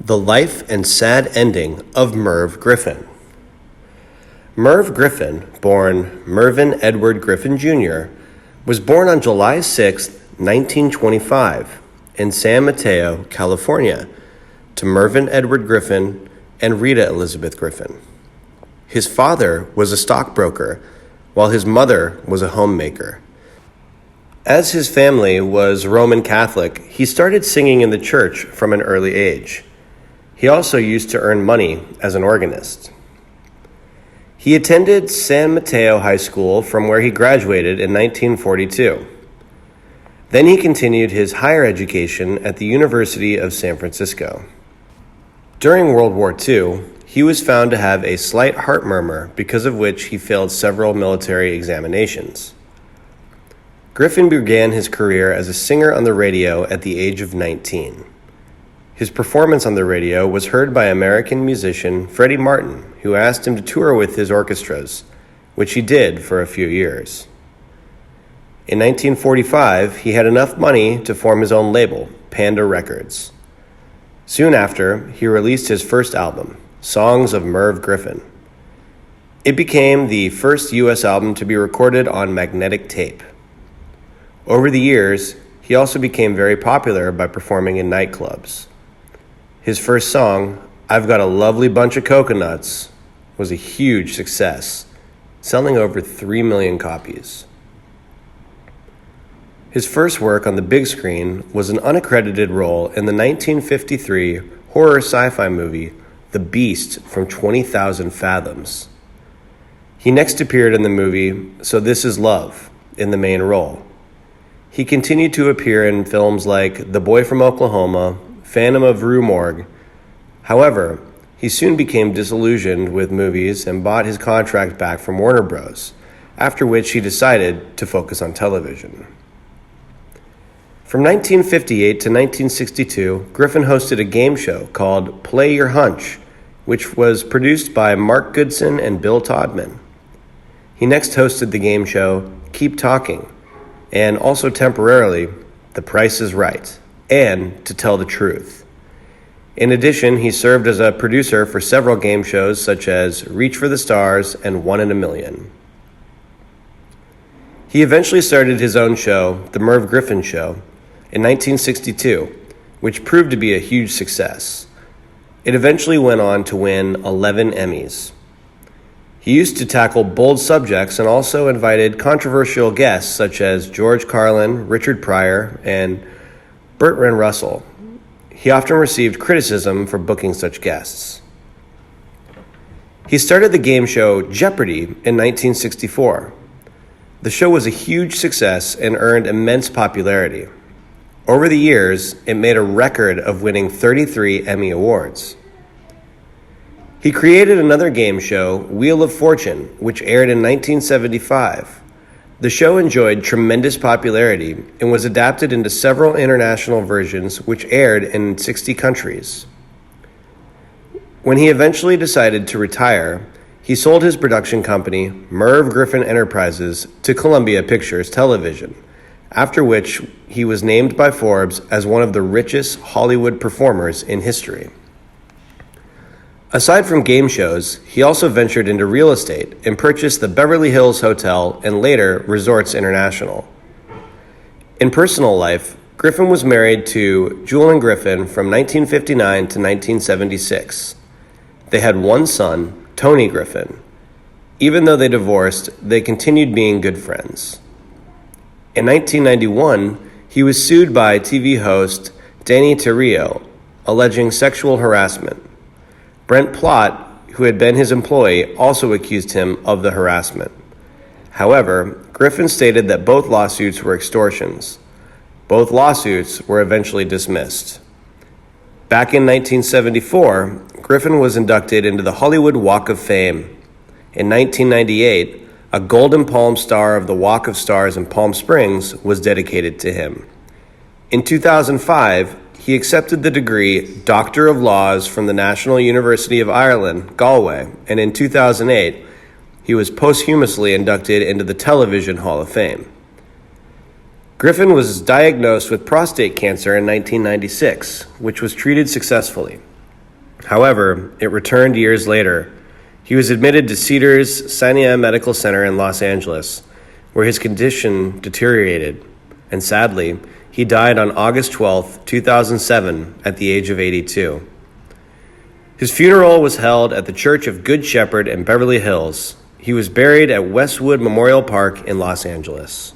The Life and Sad Ending of Merv Griffin. Merv Griffin, born Mervyn Edward Griffin Jr., was born on July 6, 1925, in San Mateo, California, to Mervyn Edward Griffin and Rita Elizabeth Griffin. His father was a stockbroker, while his mother was a homemaker. As his family was Roman Catholic, he started singing in the church from an early age. He also used to earn money as an organist. He attended San Mateo High School, from where he graduated in 1942. Then he continued his higher education at the University of San Francisco. During World War II, he was found to have a slight heart murmur, because of which he failed several military examinations. Griffin began his career as a singer on the radio at the age of 19. His performance on the radio was heard by American musician Freddie Martin, who asked him to tour with his orchestras, which he did for a few years. In 1945, he had enough money to form his own label, Panda Records. Soon after, he released his first album, Songs of Merv Griffin. It became the first U.S. album to be recorded on magnetic tape. Over the years, he also became very popular by performing in nightclubs. His first song, I've Got a Lovely Bunch of Coconuts, was a huge success, selling over 3 million copies. His first work on the big screen was an unaccredited role in the 1953 horror sci-fi movie The Beast from 20,000 Fathoms. He next appeared in the movie So This Is Love in the main role. He continued to appear in films like The Boy from Oklahoma, Phantom of Rue Morgue. However, he soon became disillusioned with movies and bought his contract back from Warner Bros., after which he decided to focus on television. From 1958 to 1962, Griffin hosted a game show called Play Your Hunch, which was produced by Mark Goodson and Bill Todman. He next hosted the game show Keep Talking, and also temporarily The Price is Right, and To Tell the Truth. In addition, he served as a producer for several game shows such as Reach for the Stars and 1 in a Million. He eventually started his own show, The Merv Griffin Show, in 1962, which proved to be a huge success. It eventually went on to win 11 Emmys. He used to tackle bold subjects and also invited controversial guests such as George Carlin, Richard Pryor, and Bertrand Russell. He often received criticism for booking such guests. He started the game show Jeopardy in 1964. The show was a huge success and earned immense popularity. Over the years, it made a record of winning 33 Emmy Awards. He created another game show, Wheel of Fortune, which aired in 1975. The show enjoyed tremendous popularity and was adapted into several international versions, which aired in 60 countries. When he eventually decided to retire, he sold his production company, Merv Griffin Enterprises, to Columbia Pictures Television, after which he was named by Forbes as one of the richest Hollywood performers in history. Aside from game shows, he also ventured into real estate and purchased the Beverly Hills Hotel and later Resorts International. In personal life, Griffin was married to Julian Griffin from 1959 to 1976. They had one son, Tony Griffin. Even though they divorced, they continued being good friends. In 1991, he was sued by TV host Danny Terrio, alleging sexual harassment. Brent Plott, who had been his employee, also accused him of the harassment. However, Griffin stated that both lawsuits were extortions. Both lawsuits were eventually dismissed. Back in 1974, Griffin was inducted into the Hollywood Walk of Fame. In 1998, a Golden Palm Star of the Walk of Stars in Palm Springs was dedicated to him. In 2005, he accepted the degree Doctor of Laws from the National University of Ireland, Galway, and in 2008, he was posthumously inducted into the Television Hall of Fame. Griffin was diagnosed with prostate cancer in 1996, which was treated successfully. However, it returned years later. He was admitted to Cedars-Sinai Medical Center in Los Angeles, where his condition deteriorated, and sadly, he died on August 12, 2007, at the age of 82. His funeral was held at the Church of Good Shepherd in Beverly Hills. He was buried at Westwood Memorial Park in Los Angeles.